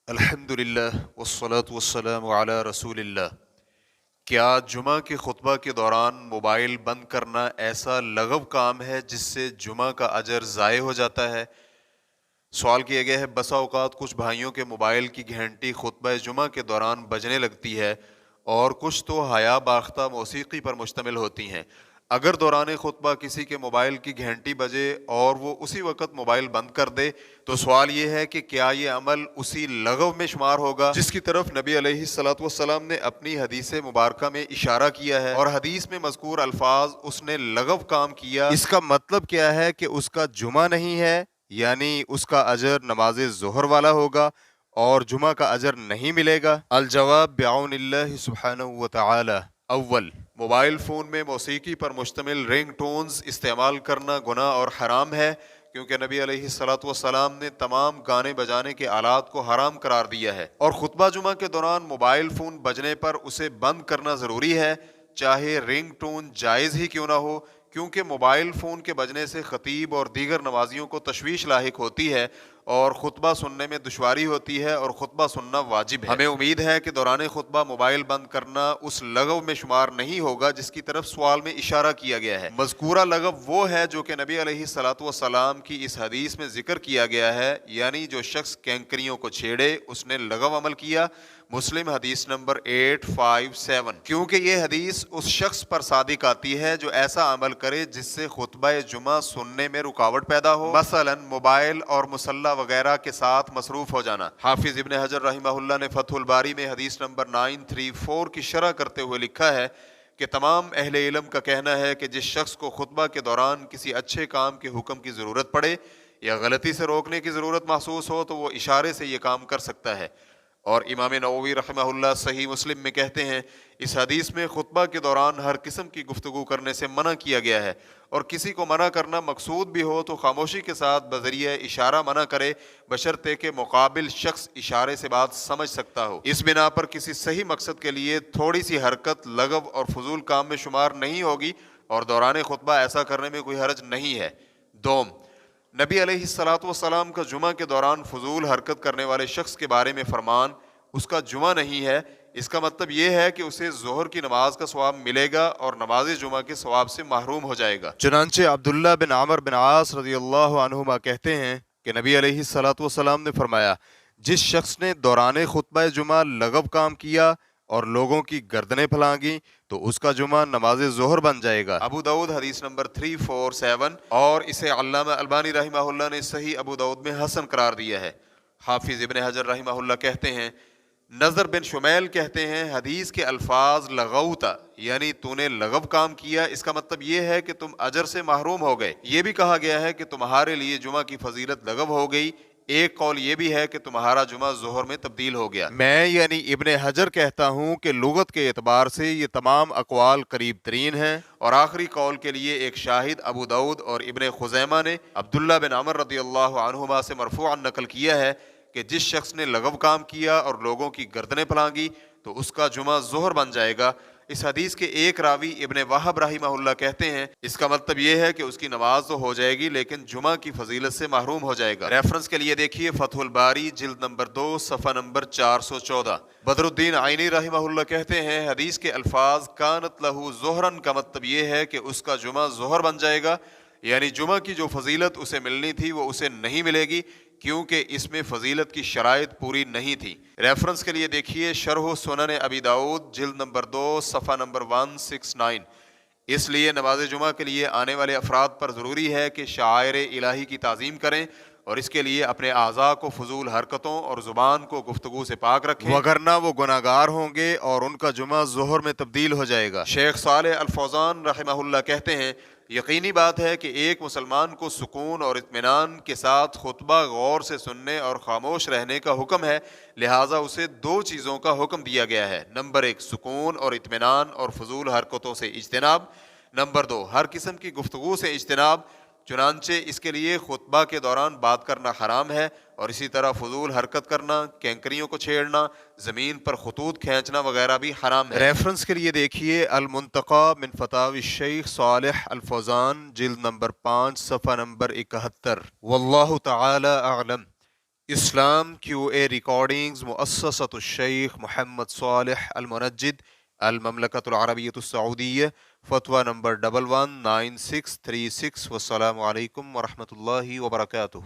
الحمدللہ والصلاة والسلام علی رسول اللہ۔ کیا جمعہ کے خطبہ کے دوران موبائل بند کرنا ایسا لغو کام ہے جس سے جمعہ کا اجر ضائع ہو جاتا ہے؟ سوال کیا گیا ہے، بسا اوقات کچھ بھائیوں کے موبائل کی گھنٹی خطبہ جمعہ کے دوران بجنے لگتی ہے اور کچھ تو حیا باختہ موسیقی پر مشتمل ہوتی ہیں۔ اگر دوران خطبہ کسی کے موبائل کی گھنٹی بجے اور وہ اسی وقت موبائل بند کر دے تو سوال یہ ہے کہ کیا یہ عمل اسی لغو میں شمار ہوگا جس کی طرف نبی علیہ الصلوۃ والسلام نے اپنی حدیث مبارکہ میں اشارہ کیا ہے، اور حدیث میں مذکور الفاظ اس نے لغو کام کیا، اس کا مطلب کیا ہے کہ اس کا جمعہ نہیں ہے، یعنی اس کا اجر نماز ظہر والا ہوگا اور جمعہ کا اجر نہیں ملے گا؟ الجواب بعون اللہ سبحانہ وتعالی۔ اول، موبائل فون میں موسیقی پر مشتمل رنگ ٹونز استعمال کرنا گناہ اور حرام ہے، کیونکہ نبی علیہ الصلوۃ والسلام نے تمام گانے بجانے کے آلات کو حرام قرار دیا ہے، اور خطبہ جمعہ کے دوران موبائل فون بجنے پر اسے بند کرنا ضروری ہے، چاہے رنگ ٹون جائز ہی کیوں نہ ہو، کیونکہ موبائل فون کے بجنے سے خطیب اور دیگر نمازیوں کو تشویش لاحق ہوتی ہے اور خطبہ سننے میں دشواری ہوتی ہے، اور خطبہ سننا واجب ہے۔ ہمیں امید ہے کہ دوران خطبہ موبائل بند کرنا اس لغو میں شمار نہیں ہوگا جس کی طرف سوال میں اشارہ کیا گیا ہے۔ مذکورہ لغو وہ ہے جو کہ نبی علیہ الصلوۃ والسلام کی اس حدیث میں ذکر کیا گیا ہے، یعنی جو شخص کینکریوں کو چھیڑے اس نے لغو عمل کیا۔ مسلم حدیث نمبر 857۔ کیونکہ یہ حدیث اس شخص پر صادق آتی ہے جو ایسا عمل کرے جس سے خطبہ جمعہ سننے میں رکاوٹ پیدا ہو، مثلا موبائل اور مسلح وغیرہ کے ساتھ مصروف ہو جانا۔ حافظ ابن حجر رحمہ اللہ نے فتح الباری میں حدیث نمبر 934 کی شرح کرتے ہوئے لکھا ہے کہ تمام اہل علم کا کہنا ہے کہ جس شخص کو خطبہ کے دوران کسی اچھے کام کے حکم کی ضرورت پڑے یا غلطی سے روکنے کی ضرورت محسوس ہو تو وہ اشارے سے یہ کام کر سکتا ہے، اور امام نووی رحمہ اللہ صحیح مسلم میں کہتے ہیں اس حدیث میں خطبہ کے دوران ہر قسم کی گفتگو کرنے سے منع کیا گیا ہے، اور کسی کو منع کرنا مقصود بھی ہو تو خاموشی کے ساتھ بذریعہ اشارہ منع کرے، بشرطے کہ مقابل شخص اشارے سے بات سمجھ سکتا ہو۔ اس بنا پر کسی صحیح مقصد کے لیے تھوڑی سی حرکت لغو اور فضول کام میں شمار نہیں ہوگی، اور دوران خطبہ ایسا کرنے میں کوئی حرج نہیں ہے۔ دوم، نبی علیہ الصلوۃ والسلام کا جمعہ کے دوران فضول حرکت کرنے والے شخص کے بارے میں فرمان اس کا جمعہ نہیں ہے، اس کا مطلب یہ ہے کہ اسے ظہر کی نماز کا ثواب ملے گا اور نماز جمعہ کے ثواب سے محروم ہو جائے گا۔ چنانچہ عبداللہ بن عمر بن عاص رضی اللہ عنہما کہتے ہیں کہ نبی علیہ الصلوۃ والسلام نے فرمایا، جس شخص نے دوران خطبہ جمعہ لغو کام کیا اور لوگوں کی گردنیں پھلانگیں تو اس کا جمعہ نماز ظہر بن جائے گا۔ ابو داؤد حدیث نمبر 347، اور اسے علامہ البانی رحمہ اللہ نے صحیح ابو داؤد میں حسن قرار دیا ہے۔ حافظ ابن حجر رحمہ اللہ کہتے ہیں، نظر بن شمیل کہتے ہیں حدیث کے الفاظ لغوتا یعنی تو نے لغو کام کیا، اس کا مطلب یہ ہے کہ تم اجر سے محروم ہو گئے۔ یہ بھی کہا گیا ہے کہ تمہارے لیے جمعہ کی فضیلت لغو ہو گئی۔ ایک قول یہ بھی ہے کہ تمہارا جمعہ ظہر میں تبدیل ہو گیا۔ میں یعنی ابن حجر کہتا ہوں کہ لغت کے اعتبار سے یہ تمام اقوال قریب ترین ہیں، اور آخری قول کے لیے ایک شاہد ابو داؤد اور ابن خزیمہ نے عبداللہ بن عمر رضی اللہ عنہما سے مرفوعا نقل کیا ہے کہ جس شخص نے لغو کام کیا اور لوگوں کی گردنیں پھلانگی تو اس کا جمعہ ظہر بن جائے گا۔ اس حدیث کے ایک راوی ابن وہب رحمہ اللہ کہتے ہیں اس کا مطلب یہ ہے کہ اس کی نماز تو ہو جائے گی لیکن جمعہ کی فضیلت سے محروم ہو جائے گا۔ ریفرنس کے لیے دیکھیے فتح الباری جلد نمبر 2 صفحہ نمبر 414۔ بدر الدین عینی رحمہ اللہ کہتے ہیں حدیث کے الفاظ کانت لہو ظہرن کا مطلب یہ ہے کہ اس کا جمعہ ظہر بن جائے گا، یعنی جمعہ کی جو فضیلت اسے ملنی تھی وہ اسے نہیں ملے گی، کیونکہ اس میں فضیلت کی شرائط پوری نہیں تھی۔ ریفرنس کے لیے دیکھیے شرح سنن ابی داؤد جلد نمبر 2 صفحہ نمبر 169۔ اس لیے نماز جمعہ کے لیے آنے والے افراد پر ضروری ہے کہ شعائر الہی کی تعظیم کریں، اور اس کے لیے اپنے اعضاء کو فضول حرکتوں اور زبان کو گفتگو سے پاک رکھیں، وگرنہ وہ گناہگار ہوں گے اور ان کا جمعہ ظہر میں تبدیل ہو جائے گا۔ شیخ صالح الفوزان رحمہ اللہ کہتے ہیں یقینی بات ہے کہ ایک مسلمان کو سکون اور اطمینان کے ساتھ خطبہ غور سے سننے اور خاموش رہنے کا حکم ہے، لہٰذا اسے دو چیزوں کا حکم دیا گیا ہے، نمبر 1 سکون اور اطمینان اور فضول حرکتوں سے اجتناب، نمبر 2 ہر قسم کی گفتگو سے اجتناب۔ چنانچہ اس کے لیے خطبہ کے دوران بات کرنا حرام ہے، اور اسی طرح فضول حرکت کرنا، کینکریوں کو چھیڑنا، زمین پر خطوط کھینچنا وغیرہ بھی حرام ہے۔ ریفرنس کے لیے دیکھیے المنتقی من فتاوی الشیخ صالح الفوزان جلد نمبر 5 صفحہ نمبر 71۔ واللہ تعالی اعلم۔ اسلام کیو اے ریکارڈنگز مؤسسة الشیخ محمد صالح المنجد المملکۃ العربیۃ السعودیہ فتویٰ نمبر 119636 والسلام علیکم ورحمۃ اللہ وبرکاتہ.